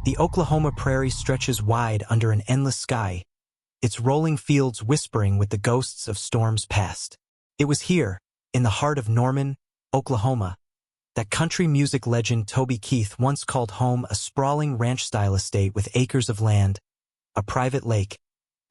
The Oklahoma prairie stretches wide under an endless sky, its rolling fields whispering with the ghosts of storms past. It was here, in the heart of Norman, Oklahoma, that country music legend Toby Keith once called home a sprawling ranch-style estate with acres of land, a private lake,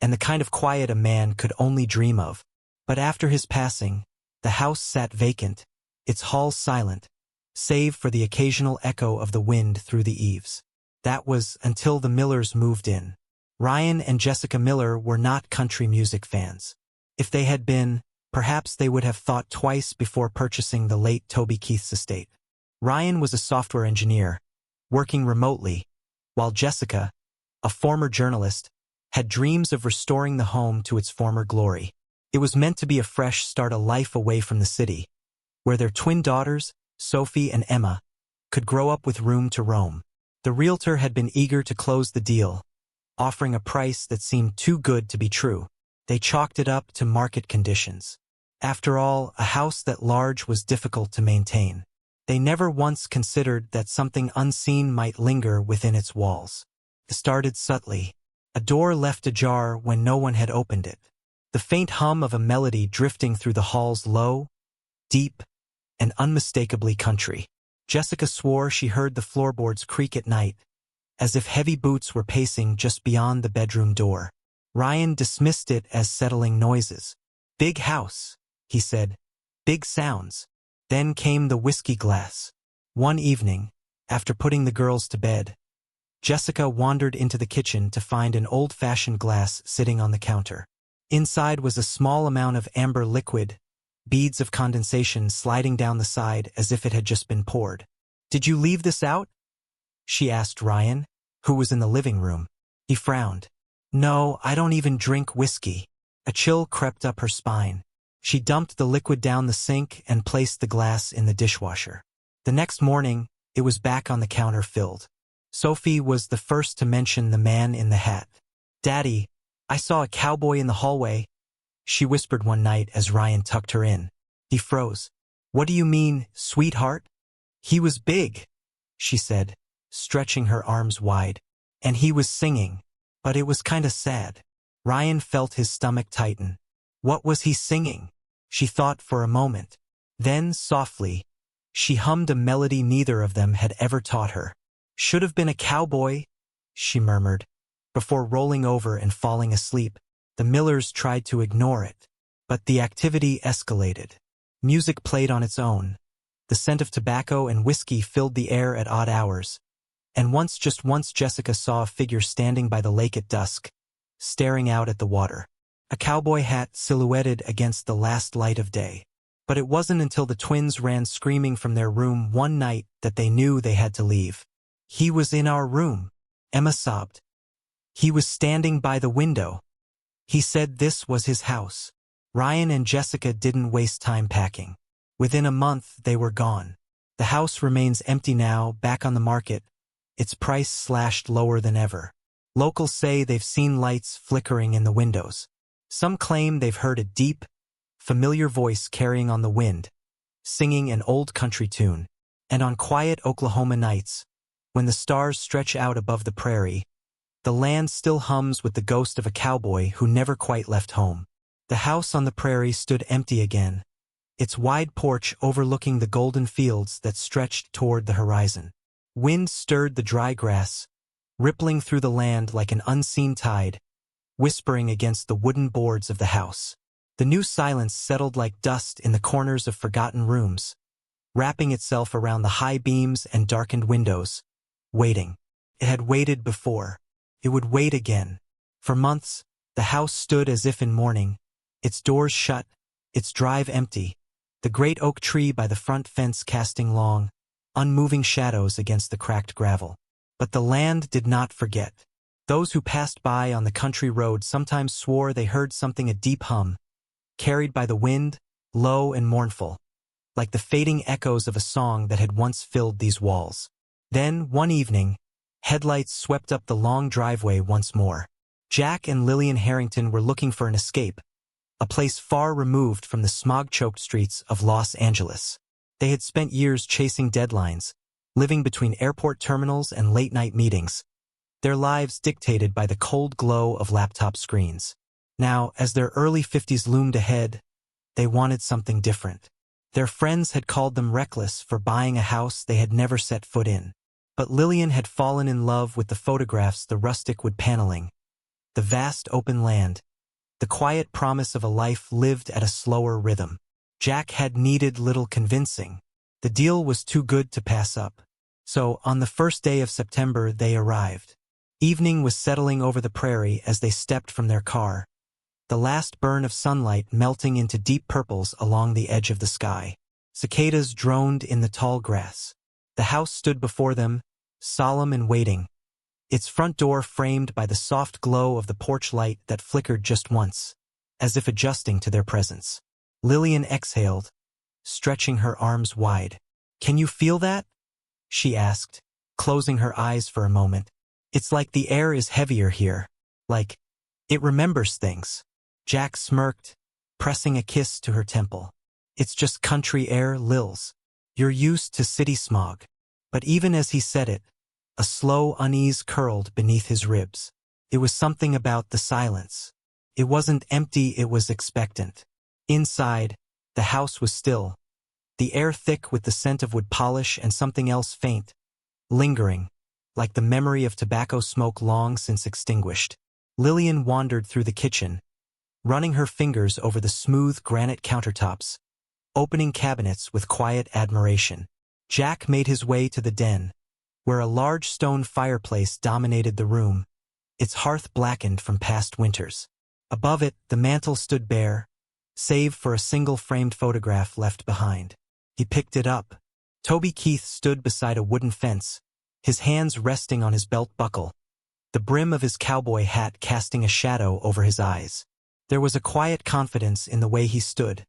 and the kind of quiet a man could only dream of. But after his passing, the house sat vacant, its halls silent, save for the occasional echo of the wind through the eaves. That was until the Millers moved in. Ryan and Jessica Miller were not country music fans. If they had been, perhaps they would have thought twice before purchasing the late Toby Keith's estate. Ryan was a software engineer, working remotely, while Jessica, a former journalist, had dreams of restoring the home to its former glory. It was meant to be a fresh start, a life away from the city, where their twin daughters, Sophie and Emma, could grow up with room to roam. The realtor had been eager to close the deal, offering a price that seemed too good to be true. They chalked it up to market conditions. After all, a house that large was difficult to maintain. They never once considered that something unseen might linger within its walls. It started subtly. A door left ajar when no one had opened it. The faint hum of a melody drifting through the halls, low, deep, and unmistakably country. Jessica swore she heard the floorboards creak at night, as if heavy boots were pacing just beyond the bedroom door. Ryan dismissed it as settling noises. Big house, he said. Big sounds. Then came the whiskey glass. One evening, after putting the girls to bed, Jessica wandered into the kitchen to find an old-fashioned glass sitting on the counter. Inside was a small amount of amber liquid, beads of condensation sliding down the side as if it had just been poured. "Did you leave this out?" she asked Ryan, who was in the living room. He frowned. "No, I don't even drink whiskey." A chill crept up her spine. She dumped the liquid down the sink and placed the glass in the dishwasher. The next morning, it was back on the counter filled. Sophie was the first to mention the man in the hat. "Daddy, I saw a cowboy in the hallway," she whispered one night as Ryan tucked her in. He froze. "What do you mean, sweetheart?" "He was big," she said, stretching her arms wide. "And he was singing. But it was kinda sad." Ryan felt his stomach tighten. What was he singing? She thought for a moment. Then, softly, she hummed a melody neither of them had ever taught her. "Should have been a cowboy," she murmured. Before rolling over and falling asleep, the Millers tried to ignore it. But the activity escalated. Music played on its own. The scent of tobacco and whiskey filled the air at odd hours. And just once Jessica saw a figure standing by the lake at dusk, staring out at the water. A cowboy hat silhouetted against the last light of day. But it wasn't until the twins ran screaming from their room one night that they knew they had to leave. "He was in our room," Emma sobbed. "He was standing by the window. He said this was his house." Ryan and Jessica didn't waste time packing. Within a month, they were gone. The house remains empty now, back on the market, its price slashed lower than ever. Locals say they've seen lights flickering in the windows. Some claim they've heard a deep, familiar voice carrying on the wind, singing an old country tune. And on quiet Oklahoma nights, when the stars stretch out above the prairie, the land still hums with the ghost of a cowboy who never quite left home. The house on the prairie stood empty again, its wide porch overlooking the golden fields that stretched toward the horizon. Wind stirred the dry grass, rippling through the land like an unseen tide, whispering against the wooden boards of the house. The new silence settled like dust in the corners of forgotten rooms, wrapping itself around the high beams and darkened windows, waiting. It had waited before. It would wait again. For months, the house stood as if in mourning, its doors shut, its drive empty, the great oak tree by the front fence casting long, unmoving shadows against the cracked gravel. But the land did not forget. Those who passed by on the country road sometimes swore they heard something, a deep hum, carried by the wind, low and mournful, like the fading echoes of a song that had once filled these walls. Then, one evening, headlights swept up the long driveway once more. Jack and Lillian Harrington were looking for an escape, a place far removed from the smog-choked streets of Los Angeles. They had spent years chasing deadlines, living between airport terminals and late-night meetings, their lives dictated by the cold glow of laptop screens. Now, as their early 50s loomed ahead, they wanted something different. Their friends had called them reckless for buying a house they had never set foot in. But Lillian had fallen in love with the photographs the rustic wood paneling, the vast open land, the quiet promise of a life lived at a slower rhythm. Jack had needed little convincing. The deal was too good to pass up. So, on the first day of September, they arrived. Evening was settling over the prairie as they stepped from their car, the last burn of sunlight melting into deep purples along the edge of the sky. Cicadas droned in the tall grass. The house stood before them, solemn and waiting, its front door framed by the soft glow of the porch light that flickered just once, as if adjusting to their presence. Lillian exhaled, stretching her arms wide. "Can you feel that?" she asked, closing her eyes for a moment. "It's like the air is heavier here. Like, it remembers things." Jack smirked, pressing a kiss to her temple. "It's just country air, Lils. You're used to city smog." But even as he said it, a slow unease curled beneath his ribs. It was something about the silence. It wasn't empty, it was expectant. Inside, the house was still, the air thick with the scent of wood polish and something else faint, lingering, like the memory of tobacco smoke long since extinguished. Lillian wandered through the kitchen, running her fingers over the smooth granite countertops, opening cabinets with quiet admiration. Jack made his way to the den, where a large stone fireplace dominated the room, its hearth blackened from past winters. Above it, the mantel stood bare, save for a single framed photograph left behind. He picked it up. Toby Keith stood beside a wooden fence, his hands resting on his belt buckle, the brim of his cowboy hat casting a shadow over his eyes. There was a quiet confidence in the way he stood,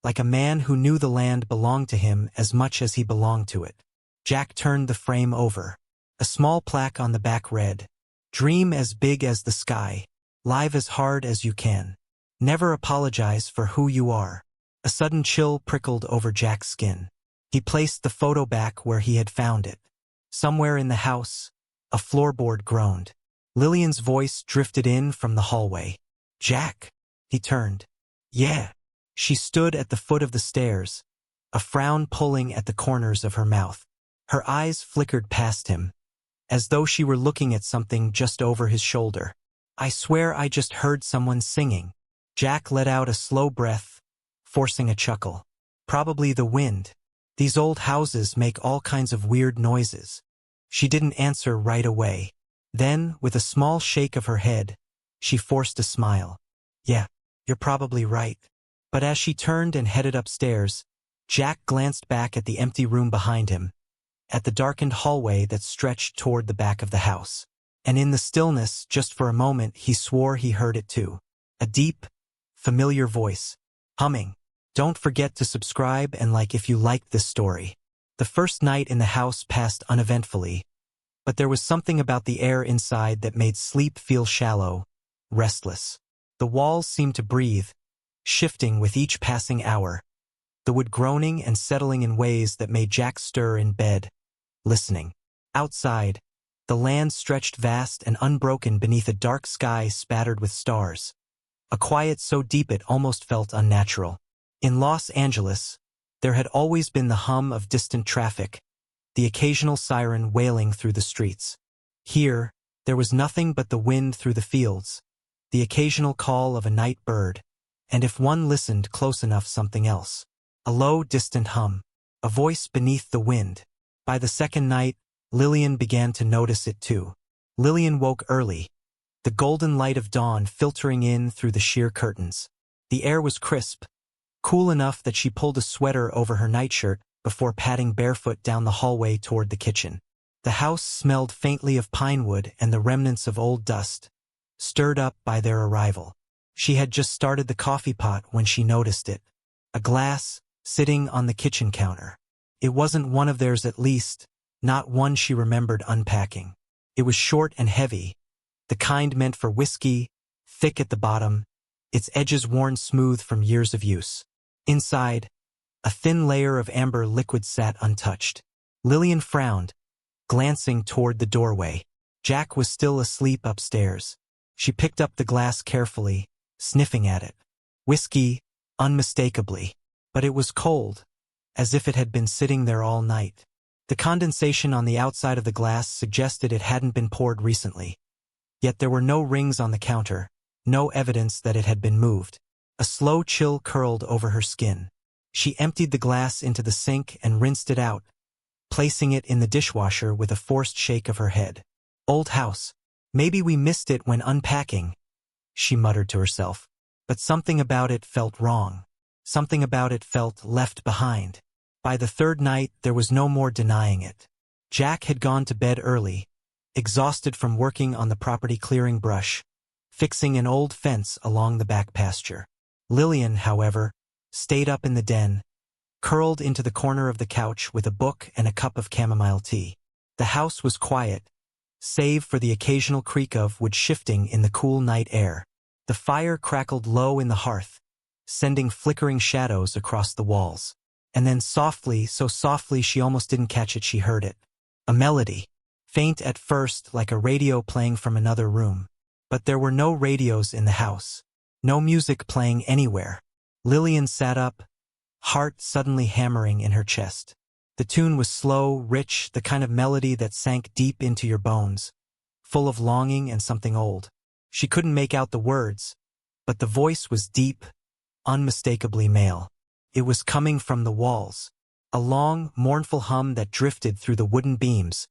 like a man who knew the land belonged to him as much as he belonged to it. Jack turned the frame over. A small plaque on the back read, "Dream as big as the sky. Live as hard as you can. Never apologize for who you are." A sudden chill prickled over Jack's skin. He placed the photo back where he had found it. Somewhere in the house, a floorboard groaned. Lillian's voice drifted in from the hallway. "Jack?" He turned. "Yeah." She stood at the foot of the stairs, a frown pulling at the corners of her mouth. Her eyes flickered past him, as though she were looking at something just over his shoulder. "I swear I just heard someone singing." Jack let out a slow breath, forcing a chuckle. "Probably the wind. These old houses make all kinds of weird noises." She didn't answer right away. Then, with a small shake of her head, she forced a smile. "Yeah, you're probably right." But as she turned and headed upstairs, Jack glanced back at the empty room behind him, at the darkened hallway that stretched toward the back of the house. And in the stillness, just for a moment, he swore he heard it too. A deep, familiar voice, humming. "Don't forget to subscribe and like if you liked this story." The first night in the house passed uneventfully, but there was something about the air inside that made sleep feel shallow, restless. The walls seemed to breathe, shifting with each passing hour, the wood groaning and settling in ways that made Jack stir in bed, listening. Outside, the land stretched vast and unbroken beneath a dark sky spattered with stars, a quiet so deep it almost felt unnatural. In Los Angeles, there had always been the hum of distant traffic, the occasional siren wailing through the streets. Here, there was nothing but the wind through the fields, the occasional call of a night bird, and if one listened close enough, something else. A low, distant hum, a voice beneath the wind. By the second night, Lillian began to notice it too. Lillian woke early, the golden light of dawn filtering in through the sheer curtains. The air was crisp, cool enough that she pulled a sweater over her nightshirt before padding barefoot down the hallway toward the kitchen. The house smelled faintly of pine wood and the remnants of old dust, stirred up by their arrival. She had just started the coffee pot when she noticed it. A glass, sitting on the kitchen counter. It wasn't one of theirs, at least, not one she remembered unpacking. It was short and heavy, the kind meant for whiskey, thick at the bottom, its edges worn smooth from years of use. Inside, a thin layer of amber liquid sat untouched. Lillian frowned, glancing toward the doorway. Jack was still asleep upstairs. She picked up the glass carefully, sniffing at it. Whiskey, unmistakably. But it was cold, as if it had been sitting there all night. The condensation on the outside of the glass suggested it hadn't been poured recently. Yet there were no rings on the counter, no evidence that it had been moved. A slow chill curled over her skin. She emptied the glass into the sink and rinsed it out, placing it in the dishwasher with a forced shake of her head. Old house. Maybe we missed it when unpacking, she muttered to herself. But something about it felt wrong. Something about it felt left behind. By the third night, there was no more denying it. Jack had gone to bed early, exhausted from working on the property clearing brush, fixing an old fence along the back pasture. Lillian, however, stayed up in the den, curled into the corner of the couch with a book and a cup of chamomile tea. The house was quiet, save for the occasional creak of wood shifting in the cool night air. The fire crackled low in the hearth, sending flickering shadows across the walls. And then softly, so softly she almost didn't catch it, she heard it. A melody. Faint at first, like a radio playing from another room. But there were no radios in the house. No music playing anywhere. Lillian sat up, heart suddenly hammering in her chest. The tune was slow, rich, the kind of melody that sank deep into your bones, full of longing and something old. She couldn't make out the words, but the voice was deep, unmistakably male. It was coming from the walls, a long, mournful hum that drifted through the wooden beams,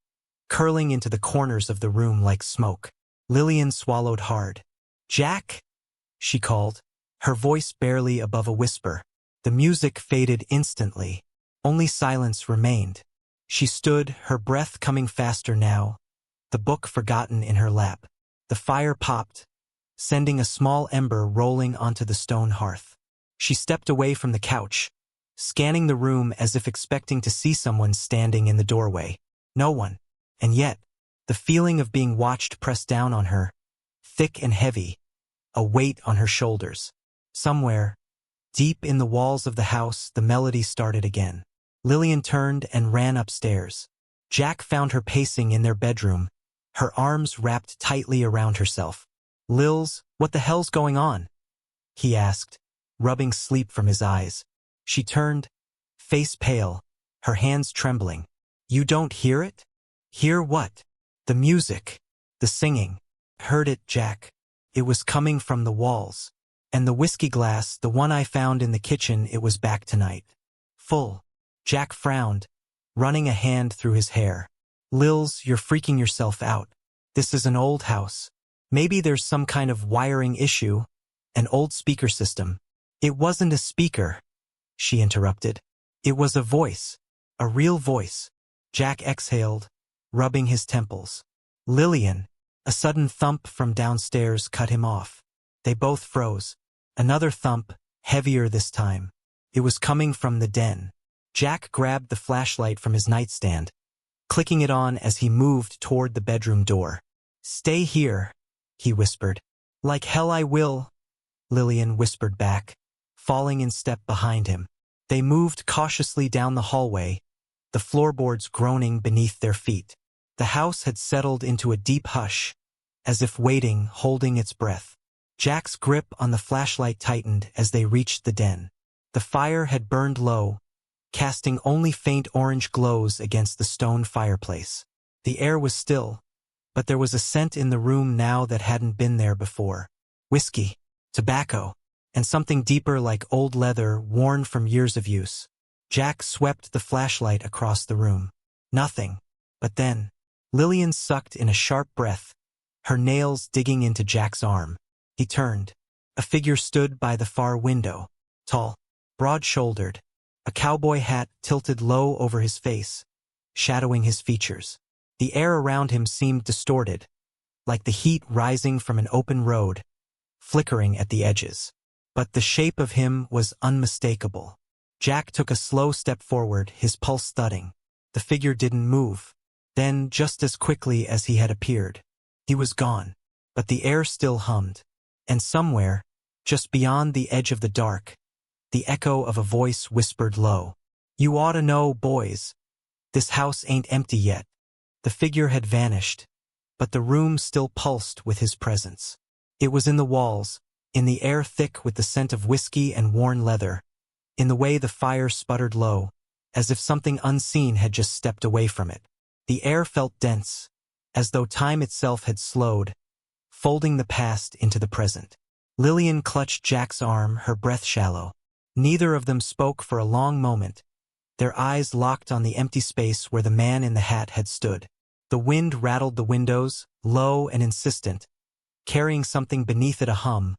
curling into the corners of the room like smoke. Lillian swallowed hard. "Jack?" she called, her voice barely above a whisper. The music faded instantly. Only silence remained. She stood, her breath coming faster now, the book forgotten in her lap. The fire popped, sending a small ember rolling onto the stone hearth. She stepped away from the couch, scanning the room as if expecting to see someone standing in the doorway. No one. And yet, the feeling of being watched pressed down on her, thick and heavy, a weight on her shoulders. Somewhere, deep in the walls of the house, the melody started again. Lillian turned and ran upstairs. Jack found her pacing in their bedroom, her arms wrapped tightly around herself. "Lils, what the hell's going on?" he asked, rubbing sleep from his eyes. She turned, face pale, her hands trembling. "You don't hear it?" "Hear what?" "The music. The singing." "Heard it, Jack. It was coming from the walls. And the whiskey glass, the one I found in the kitchen, it was back tonight. Full." Jack frowned, running a hand through his hair. "Lils, you're freaking yourself out. This is an old house. Maybe there's some kind of wiring issue, an old speaker system." "It wasn't a speaker," she interrupted. "It was a voice. A real voice." Jack exhaled, rubbing his temples. "Lillian." A sudden thump from downstairs cut him off. They both froze. Another thump, heavier this time. It was coming from the den. Jack grabbed the flashlight from his nightstand, clicking it on as he moved toward the bedroom door. "Stay here," he whispered. "Like hell I will," Lillian whispered back, falling in step behind him. They moved cautiously down the hallway, the floorboards groaning beneath their feet. The house had settled into a deep hush, as if waiting, holding its breath. Jack's grip on the flashlight tightened as they reached the den. The fire had burned low, casting only faint orange glows against the stone fireplace. The air was still, but there was a scent in the room now that hadn't been there before. Whiskey, tobacco, and something deeper like old leather worn from years of use. Jack swept the flashlight across the room. Nothing. But then, Lillian sucked in a sharp breath, her nails digging into Jack's arm. He turned. A figure stood by the far window, tall, broad-shouldered, a cowboy hat tilted low over his face, shadowing his features. The air around him seemed distorted, like the heat rising from an open road, flickering at the edges. But the shape of him was unmistakable. Jack took a slow step forward, his pulse thudding. The figure didn't move. Then, just as quickly as he had appeared, he was gone. But the air still hummed. And somewhere, just beyond the edge of the dark, the echo of a voice whispered low, "You ought to know, boys. This house ain't empty yet." The figure had vanished, but the room still pulsed with his presence. It was in the walls, in the air thick with the scent of whiskey and worn leather, in the way the fire sputtered low, as if something unseen had just stepped away from it. The air felt dense, as though time itself had slowed, folding the past into the present. Lillian clutched Jack's arm, her breath shallow. Neither of them spoke for a long moment, their eyes locked on the empty space where the man in the hat had stood. The wind rattled the windows, low and insistent, carrying something beneath it, a hum,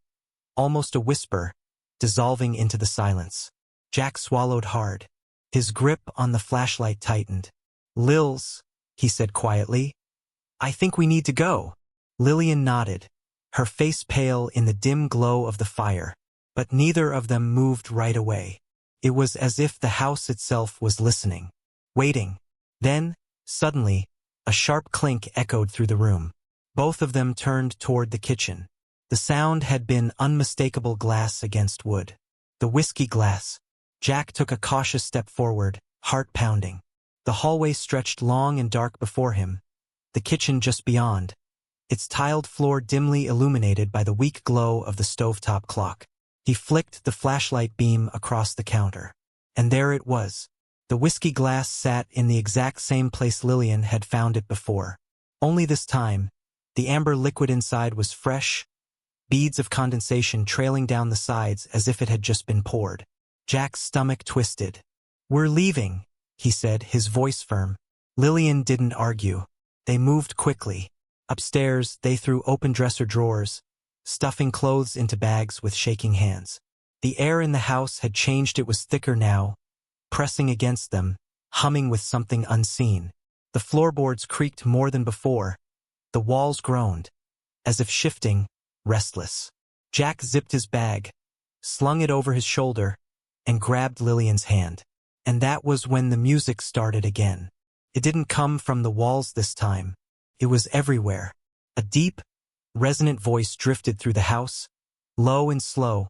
almost a whisper, dissolving into the silence. Jack swallowed hard. His grip on the flashlight tightened. "Lils," he said quietly, "I think we need to go." Lillian nodded, her face pale in the dim glow of the fire, but neither of them moved right away. It was as if the house itself was listening, waiting. Then, suddenly, a sharp clink echoed through the room. Both of them turned toward the kitchen. The sound had been unmistakable, glass against wood. The whiskey glass. Jack took a cautious step forward, heart pounding. The hallway stretched long and dark before him, the kitchen just beyond, its tiled floor dimly illuminated by the weak glow of the stovetop clock. He flicked the flashlight beam across the counter. And there it was. The whiskey glass sat in the exact same place Lillian had found it before. Only this time, the amber liquid inside was fresh, beads of condensation trailing down the sides as if it had just been poured. Jack's stomach twisted. "We're leaving," he said, his voice firm. Lillian didn't argue. They moved quickly. Upstairs, they threw open dresser drawers, stuffing clothes into bags with shaking hands. The air in the house had changed. It was thicker now, pressing against them, humming with something unseen. The floorboards creaked more than before. The walls groaned, as if shifting, restless. Jack zipped his bag, slung it over his shoulder, and grabbed Lillian's hand. And that was when the music started again. It didn't come from the walls this time. It was everywhere. A deep, resonant voice drifted through the house, low and slow,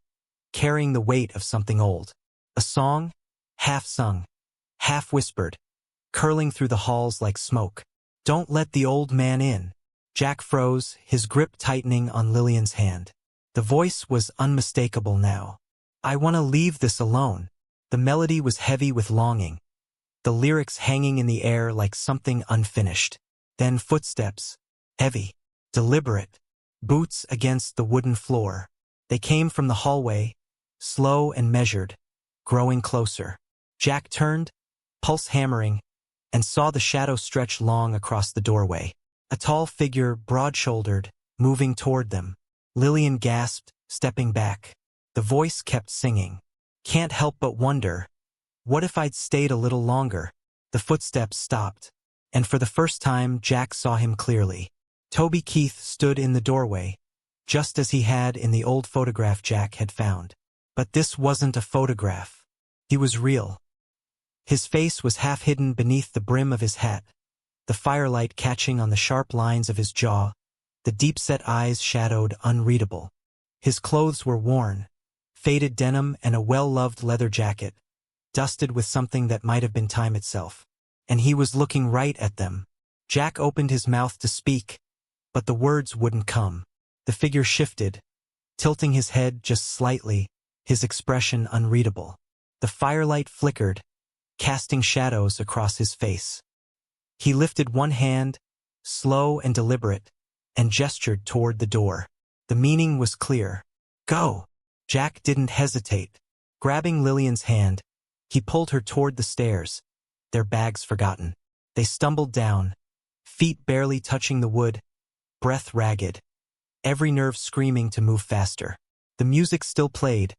carrying the weight of something old. A song, half sung, half whispered, curling through the halls like smoke. "Don't let the old man in." Jack froze, his grip tightening on Lillian's hand. The voice was unmistakable now. "I want to leave this alone." The melody was heavy with longing, the lyrics hanging in the air like something unfinished. Then footsteps, heavy, deliberate, boots against the wooden floor. They came from the hallway, slow and measured, growing closer. Jack turned, pulse hammering, and saw the shadow stretch long across the doorway. A tall figure, broad-shouldered, moving toward them. Lillian gasped, stepping back. The voice kept singing. "Can't help but wonder, what if I'd stayed a little longer?" The footsteps stopped, and for the first time Jack saw him clearly. Toby Keith stood in the doorway, just as he had in the old photograph Jack had found. But this wasn't a photograph. He was real. His face was half hidden beneath the brim of his hat, the firelight catching on the sharp lines of his jaw, the deep-set eyes shadowed, unreadable. His clothes were worn, faded denim and a well-loved leather jacket, dusted with something that might have been time itself. And he was looking right at them. Jack opened his mouth to speak, but the words wouldn't come. The figure shifted, tilting his head just slightly, his expression unreadable. The firelight flickered, casting shadows across his face. He lifted one hand, slow and deliberate, and gestured toward the door. The meaning was clear. "Go!" Jack didn't hesitate. Grabbing Lillian's hand, he pulled her toward the stairs, their bags forgotten. They stumbled down, feet barely touching the wood, breath ragged, every nerve screaming to move faster. The music still played,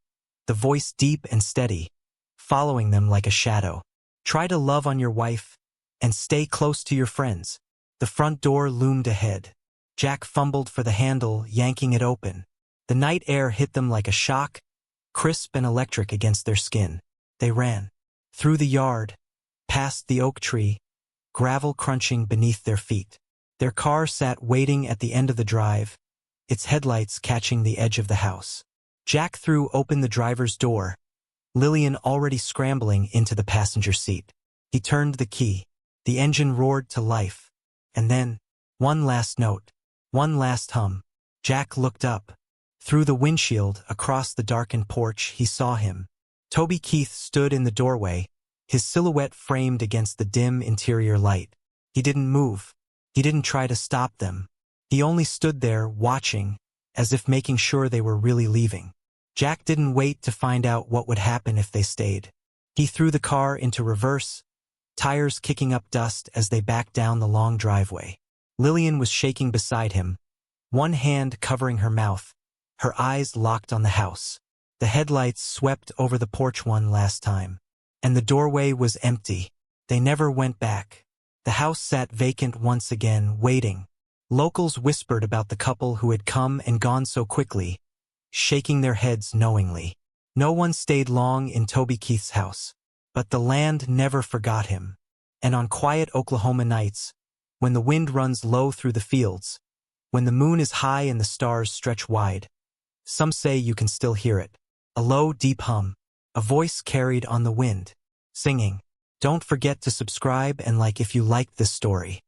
the voice deep and steady, following them like a shadow. "Try to love on your wife, and stay close to your friends." The front door loomed ahead. Jack fumbled for the handle, yanking it open. The night air hit them like a shock, crisp and electric against their skin. They ran. Through the yard, past the oak tree, gravel crunching beneath their feet. Their car sat waiting at the end of the drive, its headlights catching the edge of the house. Jack threw open the driver's door, Lillian already scrambling into the passenger seat. He turned the key. The engine roared to life. And then, One last note. One last hum. Jack looked up. Through the windshield, across the darkened porch, he saw him. Toby Keith stood in the doorway, his silhouette framed against the dim interior light. He didn't move. He didn't try to stop them. He only stood there, watching, as if making sure they were really leaving. Jack didn't wait to find out what would happen if they stayed. He threw the car into reverse, tires kicking up dust as they backed down the long driveway. Lillian was shaking beside him, one hand covering her mouth, her eyes locked on the house. The headlights swept over the porch one last time, and the doorway was empty. They never went back. The house sat vacant once again, waiting. Locals whispered about the couple who had come and gone so quickly, shaking their heads knowingly. No one stayed long in Toby Keith's house, but the land never forgot him. And on quiet Oklahoma nights, when the wind runs low through the fields, when the moon is high and the stars stretch wide, some say you can still hear it. A low, deep hum, a voice carried on the wind, singing. Don't forget to subscribe and like if you liked this story.